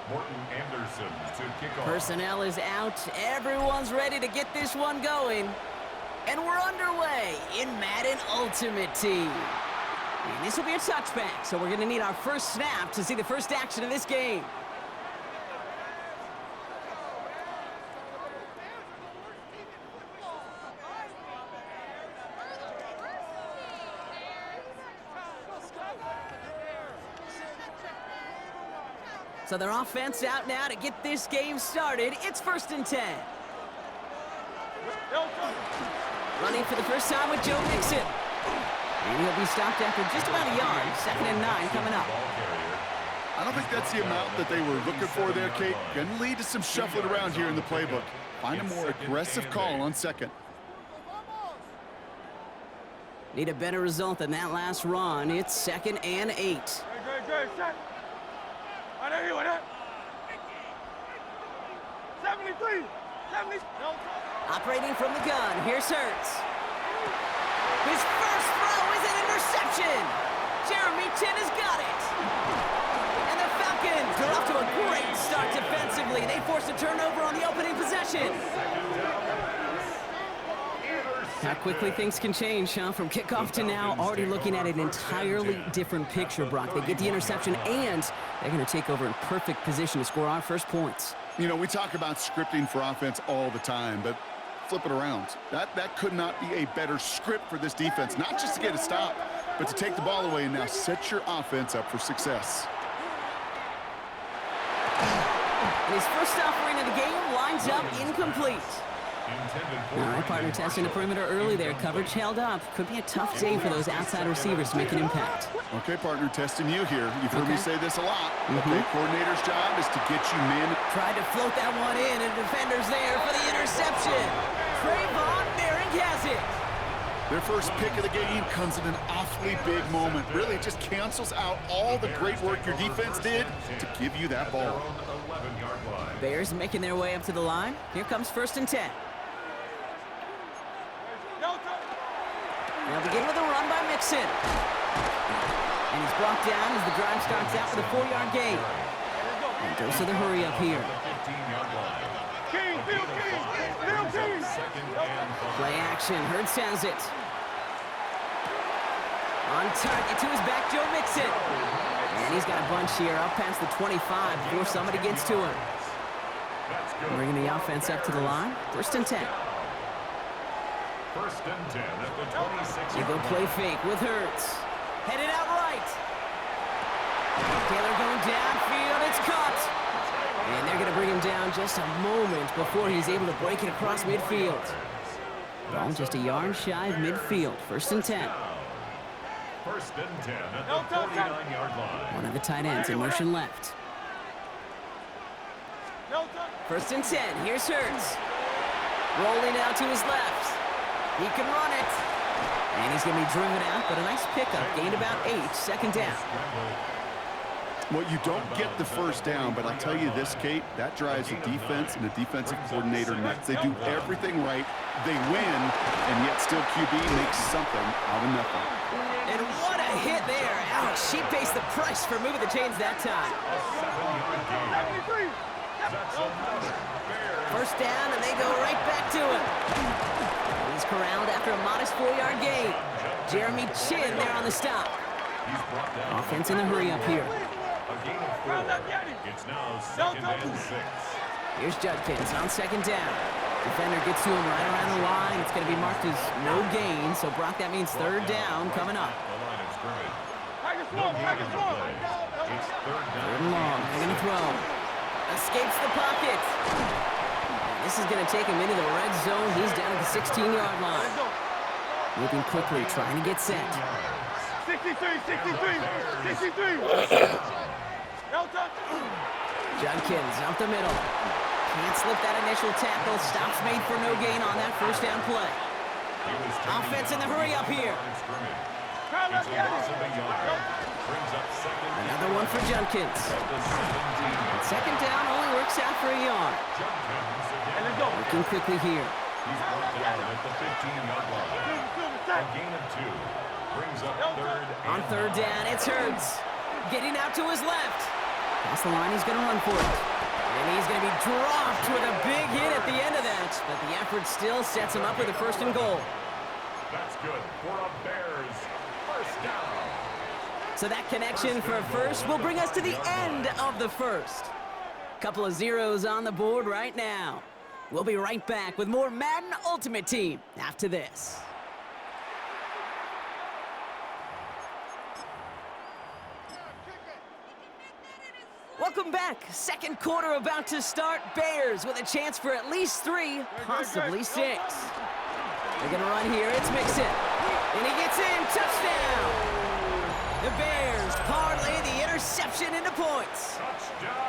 Morton Anderson to kick off. Personnel is out. Everyone's ready to get this one going. And we're underway in Madden Ultimate Team. And this will be a touchback, so we're going to need our first snap to see the first action of this game. So their offense out now to get this game started. It's 1st and 10. Running for the first time with Joe Mixon. And he'll be stopped after just about a yard. 2nd and 9 coming up. I don't think that's the amount that they were looking for there, Kate. Going to lead to some shuffling around here in the playbook. Find a more aggressive call on 2nd. Need a better result than that last run. It's 2nd and 8. Good, set. I know you want it. 73. 70. No. Operating from the gun. Here's Hurts. His first throw is an interception. Jeremy Chin has got it. And the Falcons are off to a great start defensively. They forced a turnover on the opening possession. How quickly things can change, huh? From kickoff to now, already looking at an entirely different picture, Brock. They get the interception, and they're going to take over in perfect position to score our first points. You know, we talk about scripting for offense all the time, but flip it around. That could not be a better script for this defense, not just to get a stop, but to take the ball away and now set your offense up for success. And his first offering of the game lines up incomplete. All right, partner testing the perimeter early there. Coverage held up. Could be a tough day for those outside receivers to make an impact. Okay, partner, testing you here. You've heard me say this a lot. Okay, coordinator's job is to get you men. Tried to float that one in, and defender's there for the interception. Trayvon Merrick has it. Their first pick of the game comes in an awfully big moment. Really, it just cancels out all the great work your defense did to give you that ball. Bears making their way up to the line. Here comes 1st and 10. They'll begin with a run by Mixon. And he's brought down as the drive starts out with a 4-yard gain. And goes to the hurry up here. Play action. Hurts has it. On target to his back, Joe Mixon. And he's got a bunch here up past the 25 before somebody gets to him. Bringing the offense up to the line. 1st and 10. 1st and 10 at the 26. You go play fake with Hurts. Headed out right. Taylor going downfield. It's caught. And they're going to bring him down just a moment before he's able to break it across midfield. Ball just a yard shy of midfield. 1st and 10. 1st and 10 at the 49-yard line. One of the tight ends in motion left. 1st and 10. Here's Hurts. Rolling out to his left. He can run it. And he's going to be driven out, but a nice pickup. Gained about 8. 2nd down. Well, you don't get the first down, but I'll tell you this, Kate, that drives the defense and the defensive coordinator nuts. They do everything right. They win, and yet still QB makes something out of nothing. And what a hit there. Ouch, she pays the price for moving the chains that time. 1st down, and they go right back to him. He's corralled after a modest 4-yard gain. Jeremy Chin there on the stop. Offense in the hurry up here. It's now 2nd and 6. Here's Judkins on 2nd down. Defender gets to him right around the line. It's going to be marked as no gain. So, Brock, that means 3rd down coming up. No gain on the play. It's 3rd down. 3rd and long. They're going to throw. Escapes the pocket. This is going to take him into the red zone. He's down at the 16-yard line. Moving quickly, trying to get set. 63. Judkins up the middle. Can't slip that initial tackle. Stops made for no gain on that 1st down play. Offense in the hurry up here. Another one for Judkins. 2nd down only works out for a yard. Working quickly here. He's brought down at the 15-yard line. A gain of 2. Brings up 3rd. On 3rd down, it's Hurts. Getting out to his left. Past the line, he's going to run for it. And he's going to be dropped with a big hit at the end of that. But the effort still sets him up with a 1st and goal. That's good for a Bears first down. So that connection for a first will bring us to the end of the first. Couple of zeros on the board right now. We'll be right back with more Madden Ultimate Team after this. Welcome back. Second quarter about to start. Bears with a chance for at least 3, possibly 6. They're going to run here. It's Mixon. And he gets in. Touchdown. The Bears parlay the interception into points.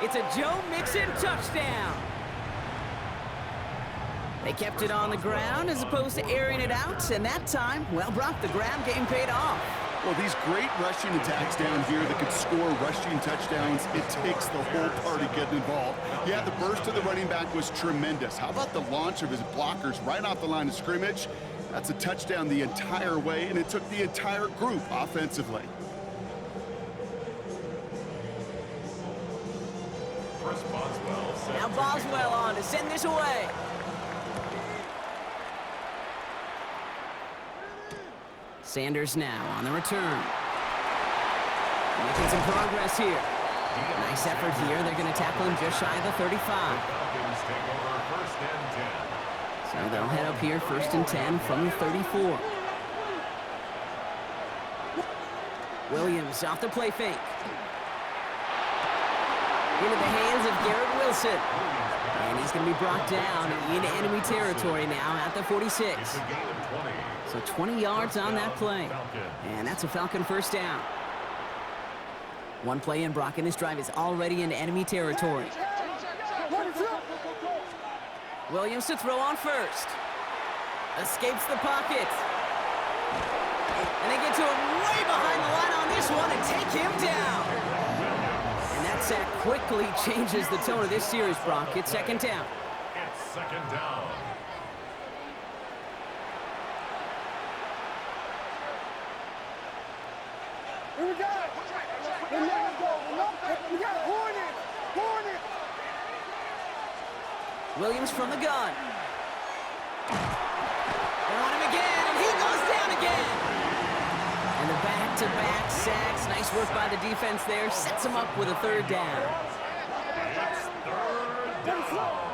It's a Joe Mixon touchdown. They kept it on the ground as opposed to airing it out. And that time, well, Brock, the ground game paid off. Well, these great rushing attacks down here that could score rushing touchdowns, it takes the whole party getting involved. Yeah, the burst of the running back was tremendous. How about the launch of his blockers right off the line of scrimmage? That's a touchdown the entire way, and it took the entire group offensively. Chris Boswell. Now Boswell on to send this away. Sanders now on the return. Making some progress here. Nice effort here. They're going to tackle him just shy of the 35. Falcons take over 1st and 10. So they'll head up here 1st and 10 from the 34. Williams off the play fake. Into the hands of Garrett Wilson. And he's going to be brought down into enemy territory now at the 46. It's a gain of 20. So 20 yards on that play. And that's a Falcon first down. One play in, Brock, and this drive is already into enemy territory. Williams to throw on first. Escapes the pocket. And they get to him way behind the line on this one and take him down. And that sack quickly changes the tone of this series, Brock. It's 2nd down. It's 2nd down. Here we go. We got Hornet. Williams from the gun. They want him again, and he goes down again. And the back-to-back sacks. Nice work by the defense there. Sets him up with a 3rd down. It's 3rd down.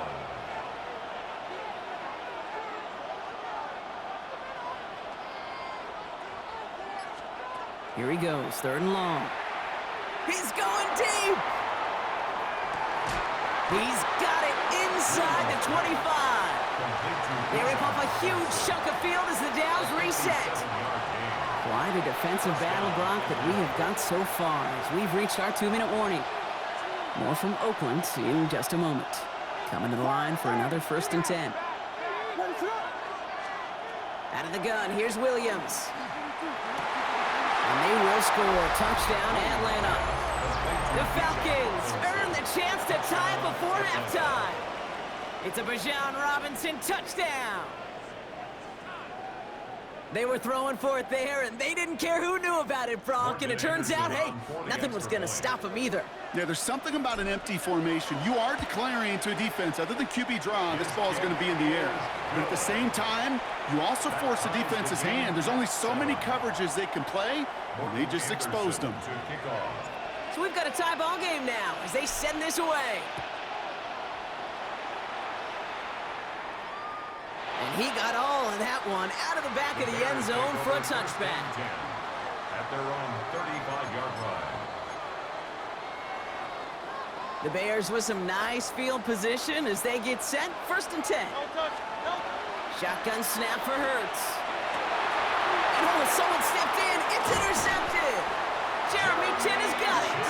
Here he goes, 3rd and long. He's going deep. He's got it inside the 25. They rip off a huge chunk of field as the downs reset. Quite a defensive battle, Brock, that we have got so far as we've reached our 2-minute warning. More from Oakland in just a moment. Coming to the line for another 1st and 10. Out of the gun, here's Williams. And they will score. Touchdown, Atlanta. The Falcons earn the chance to tie it before halftime. It's a Bijan Robinson touchdown. They were throwing for it there, and they didn't care who knew about it, Brock. And it turns out, hey, nothing was going to stop them either. Yeah, there's something about an empty formation. You are declaring to a defense, other than QB draw, this ball is going to be in the air. But at the same time, you also force the defense's hand. There's only so many coverages they can play, and they just exposed them. So we've got a tie ball game now as they send this away. And he got all of that one out of the back of the end zone for a touchback. At their own 35-yard line. The Bears with some nice field position as they get set. 1st and 10. Shotgun snap for Hurts. And oh, someone stepped in. It's intercepted. Jeremy Chin has got it.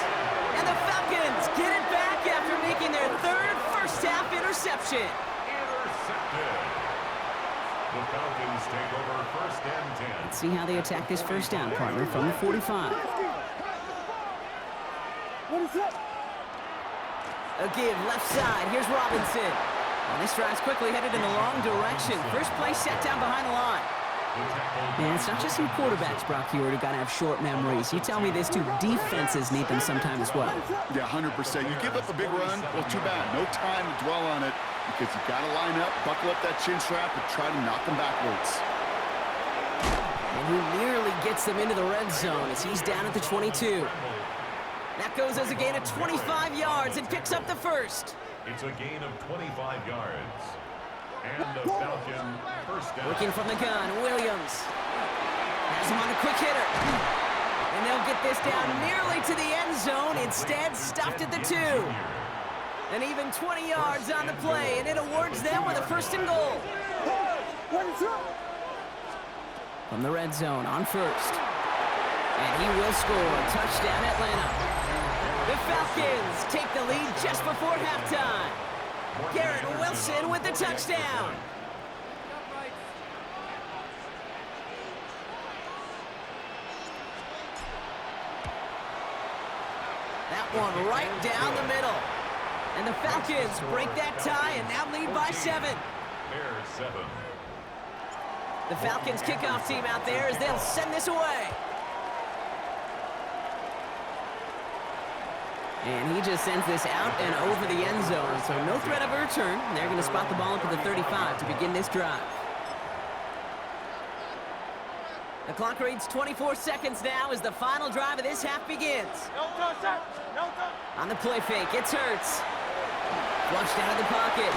And the Falcons get it back after making their 3rd first-half interception. Intercepted. The Falcons take over 1st and 10. Let's see how they attack this 1st down, partner, from the 45. A give left side. Here's Robinson. And this drive's quickly headed in the wrong direction. First play set down behind the line. And it's not just some quarterbacks, Brock Huard, who got to have short memories. You tell me this too, defenses need them sometime as well. Yeah, 100%. You give up a big run, well, too bad. No time to dwell on it because you got to line up, buckle up that chin strap, and try to knock them backwards. And he nearly gets them into the red zone as he's down at the 22. That goes as a gain of 25 yards and picks up the first. It's a gain of 25 yards. And the Falcon first down. Looking from the gun, Williams. Has him on a quick hitter. And they'll get this down nearly to the end zone. Instead, stopped at the 2. And even 20 yards on the play, and it awards them with a first and goal. From the red zone on first. And he will score. Touchdown, Atlanta. The Falcons take the lead just before halftime. Garrett Wilson with the touchdown. That one right down the middle. And the Falcons break that tie and now lead by 7. Bears 7. The Falcons kickoff team out there as they'll send this away. And he just sends this out and over the end zone, so no threat of a return. They're going to spot the ball up at the 35 to begin this drive. The clock reads 24 seconds now as the final drive of this half begins. On the play fake, it's Hurts. Flushed out of the pocket.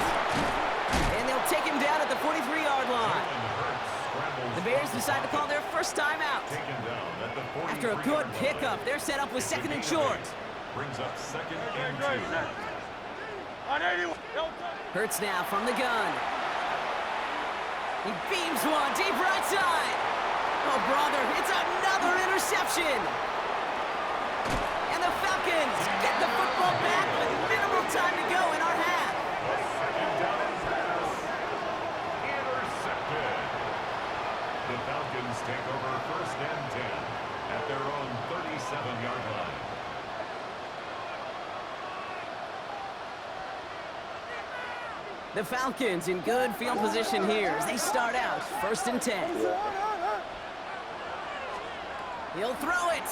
And they'll take him down at the 43-yard line. The Bears decide to call their first time out. After a good pickup, they're set up with second and short. Brings up second and 2. Hurts now from the gun. He beams one deep right side. Oh, brother, it's another interception. And the Falcons get the football back with minimal time to go in our half. Second down pass. Intercepted. The Falcons take over first and 10 at their own 37-yard line. The Falcons in good field position here as they start out first and 10. He'll throw it.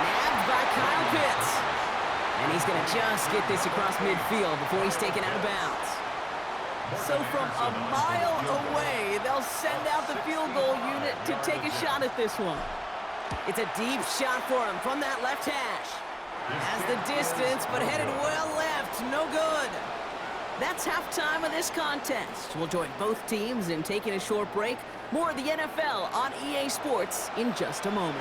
Nabbed by Kyle Pitts. And he's going to just get this across midfield before he's taken out of bounds. So from a mile away, they'll send out the field goal unit to take a shot at this one. It's a deep shot for him from that left hash. Has the distance, but headed well left. No good. That's halftime of this contest. We'll join both teams in taking a short break. More of the NFL on EA Sports in just a moment.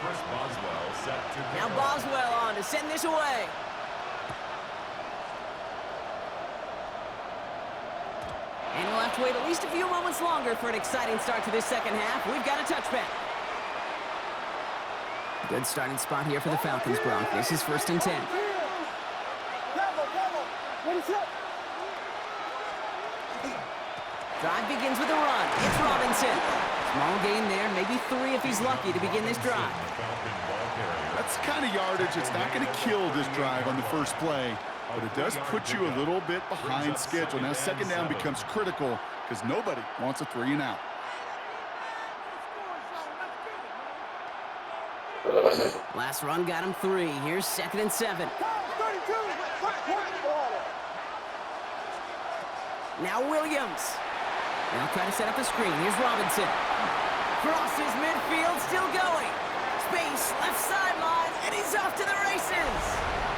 Chris Boswell set to Now Boswell on to send this away. And we'll have to wait at least a few moments longer for an exciting start to this second half. We've got a touchback. Good starting spot here for the Falcons, Brock. This is first and 10. Drive begins with a run. It's Robinson. Small gain there, maybe 3 if he's lucky to begin this drive. That's the kind of yardage it's not going to kill this drive on the first play, but it does put you a little bit behind schedule. Now second down becomes critical because nobody wants a 3 and out. Last run got him 3. Here's second and 7. Now Williams. They'll try to set up a screen. Here's Robinson. Crosses midfield, still going. Space, left sideline, and he's off to the races.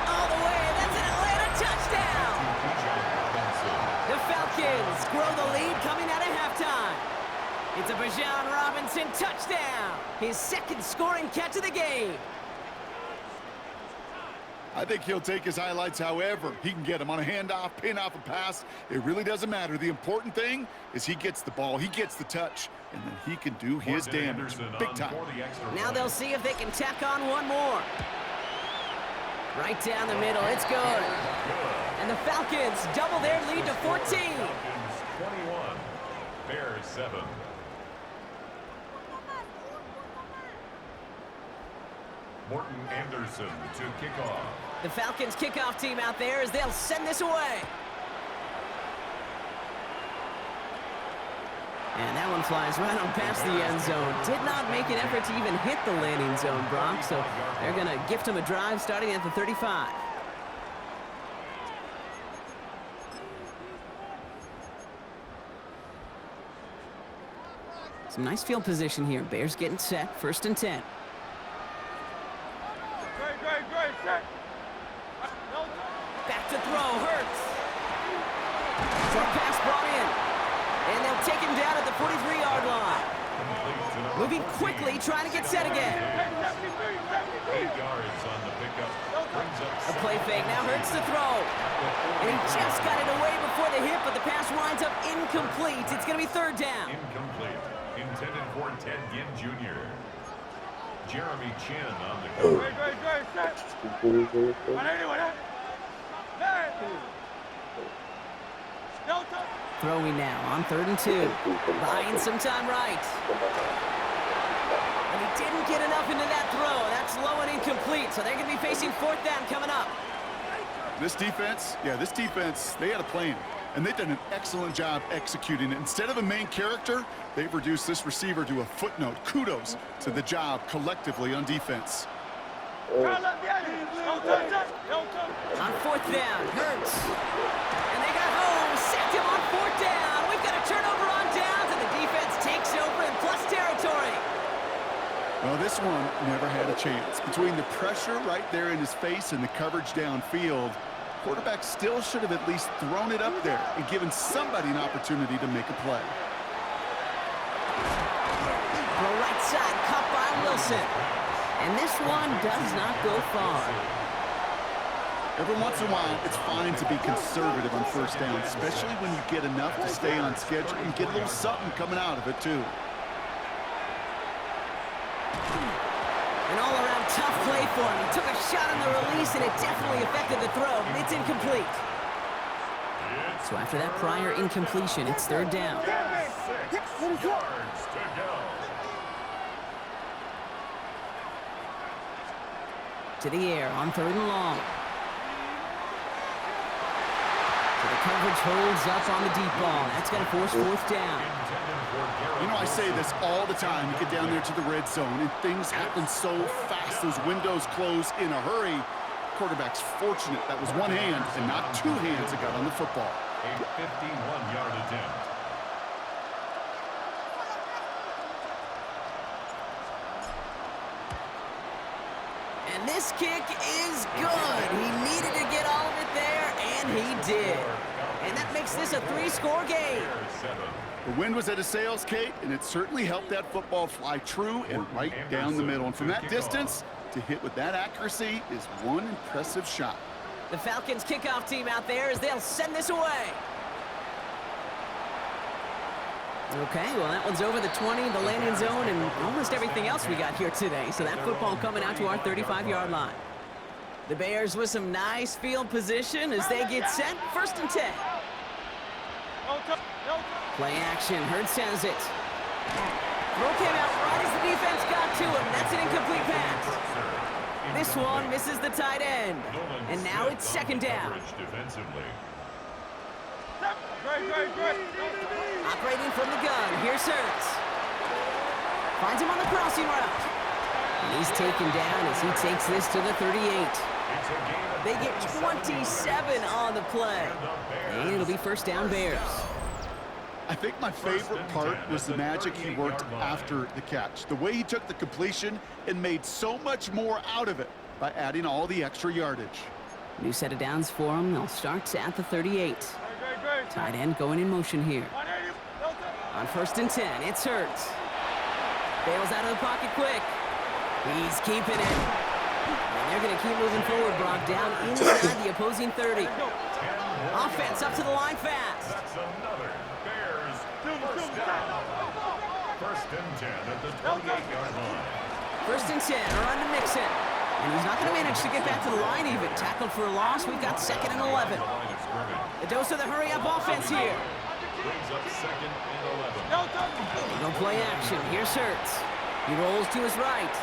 All the way, that's an Atlanta touchdown. The Falcons grow the lead coming out of halftime. It's a Bijan Robinson touchdown. His second scoring catch of the game. I think he'll take his highlights however he can get them on a handoff, pin off a pass. It really doesn't matter. The important thing is he gets the ball, he gets the touch, and then he can do his damage big time. Now they'll see if they can tack on one more. Right down the middle, it's good. And the Falcons double their lead to 14. Falcons 21, Bears 7. Morton Anderson to kick off. The Falcons kickoff team out there as they'll send this away. And that one flies right on past the end zone. Did not make an effort to even hit the landing zone, Brock, so they're going to gift him a drive starting at the 35. Some nice field position here. Bears getting set, 1st and 10. Great, set. Back to throw, Hurts. Short pass brought in. And they'll take him down at the 43-yard line. Moving quickly, trying to get set again. 8 yards on the pickup. Brings up A play fake, now Hurts to throw. And he just got it away before the hit, but the pass winds up incomplete. It's going to be 3rd down. incomplete. Intended for Ted Ginn Jr. Jeremy Chin on the go. Great, set. Delta. Throwing now on 3rd and 2. Buying some time right. And he didn't get enough into that throw. That's low and incomplete, so they're going to be facing 4th down coming up. This defense, they had a plan, and they've done an excellent job executing it. Instead of a main character, they've reduced this receiver to a footnote. Kudos to the job collectively on defense. On 4th down, Hurts. And they got home, sacked him on 4th down. We've got a turnover on downs, and the defense takes over in plus territory. Well, this one never had a chance. Between the pressure right there in his face and the coverage downfield, quarterback still should have at least thrown it up there and given somebody an opportunity to make a play. The right side, caught by Wilson. And this one does not go far. Every once in a while, it's fine to be conservative on 1st down, especially when you get enough to stay on schedule and get a little something coming out of it, too. An all-around tough play for him. He took a shot on the release, and it definitely affected the throw. It's incomplete. So after that prior incompletion, it's 3rd down. 6 yards to go. To the air on 3rd and long. So the coverage holds up on the deep ball. That's going to force 4th down. You know, I say this all the time. You get down there to the red zone, and things happen so fast. Those windows close in a hurry. Quarterback's fortunate that was one hand and not 2 hands that got on the football. A 51-yard attempt. And this kick is good. He needed to get all of it there, and he did. And that makes this a 3-score game. The wind was at his sails, Kate, and it certainly helped that football fly true and right down the middle. And from that distance, to hit with that accuracy is one impressive shot. The Falcons kickoff team out there as they'll send this away. Okay, well, that one's over the 20, the landing zone, and almost everything else we got here today. So that football coming out to our 35-yard line. The Bears with some nice field position as they get set, 1st and 10. Play action, Hurts has it. Throw came out right as the defense got to him. That's an incomplete pass. This one misses the tight end. And now it's 2nd down. Operating from the gun, here's Hurts. Finds him on the crossing route. And he's taken down as he takes this to the 38. They get 27 on the play. And it'll be 1st down Bears. I think my favorite part was the magic he worked after the catch. The way he took the completion and made so much more out of it by adding all the extra yardage. New set of downs for him. They'll start at the 38. Tight end going in motion here. On 1st and 10, it's Hurts. Bails out of the pocket quick. He's keeping it. And they're going to keep moving forward, Brock, down inside the opposing 30. Offense up to the line fast. That's another Bears 1st down. 1st and 10 at the 28-yard line. 1st and 10, around to Mixon. And he's not going to manage to get back to the line even. Tackled for a loss. We've got 2nd and 11. The dose of the hurry-up offense here. Brings up 2nd and 11. No play action. Here's Hurts. He rolls to his right.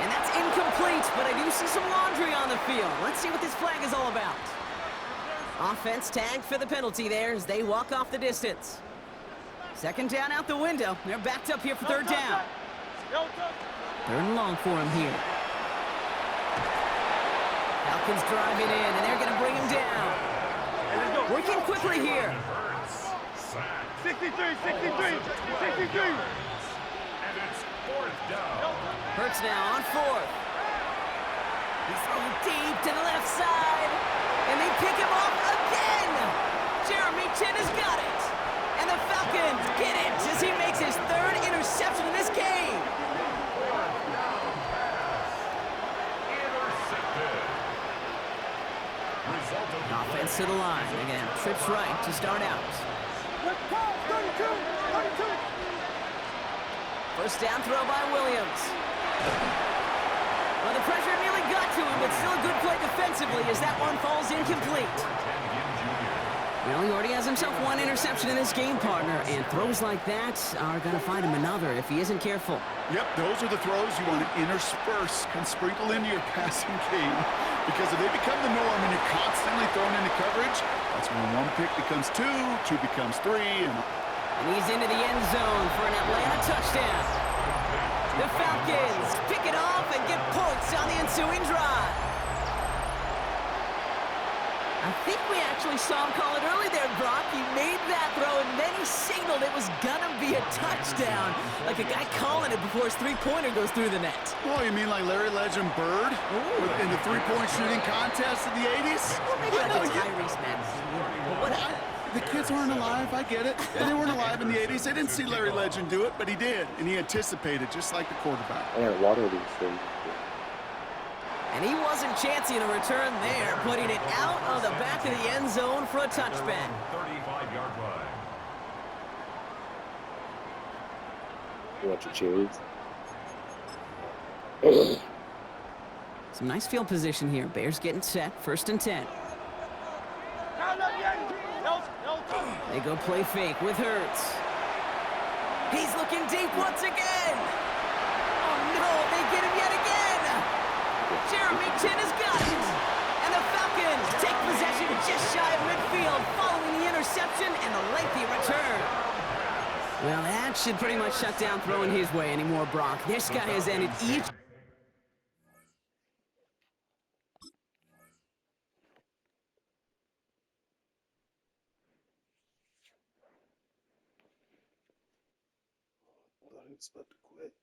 And that's incomplete, but I do see some laundry on the field. Let's see what this flag is all about. Offense tagged for the penalty there as they walk off the distance. Second down out the window. They're backed up here for third down. Third and long for him here. Falcons driving in, and they're going to bring him down. Working quickly here. 63, 63, 63. And it's fourth down. Hurts now on fourth. He's throwing deep to the left side. And they pick him off again. Jeremy Chin has got it. And the Falcons get it as he makes his third interception in this game. Offense to the line. Again, trips right to start out. First down throw by Williams. Well, the pressure nearly got to him, but still a good play defensively as that one falls incomplete. Well, he already has himself one interception in this game, partner, and throws like that are going to find him another if he isn't careful. Yep, those are the throws you want to intersperse and sprinkle into your passing game, because if they become the norm and you're constantly thrown into coverage, that's when one pick becomes two becomes three, and he's into the end zone for an Atlanta touchdown. The Falcons pick it off and get points on the ensuing drive. I think we actually saw him call it early there, Brock. He made that throw, and then he signaled it was gonna be a touchdown. Like a guy calling it before his three-pointer goes through the net. Oh, you mean like Larry Legend Bird in the three-point shooting contest in the 80s? Well, maybe like Tyrese Maxey. But whatever. The kids aren't alive, I get it. And they weren't alive in the 80s. They didn't see Larry Legend do it, but he did. And he anticipated, just like the quarterback. I got a lot of these things. And he wasn't chancing a return there, putting it out of the back of the end zone for a touchback. 35-yard line. You want your cherries? Some nice field position here. Bears getting set, 1st and 10. They go play fake with Hurts. He's looking deep once again. Oh no, they get him yet again. Jeremy Chin has got it. And the Falcons take possession just shy of midfield following the interception and the lengthy return. Well, that should pretty much shut down throwing his way anymore, Brock. This guy has ended each... I thought he was about to quit.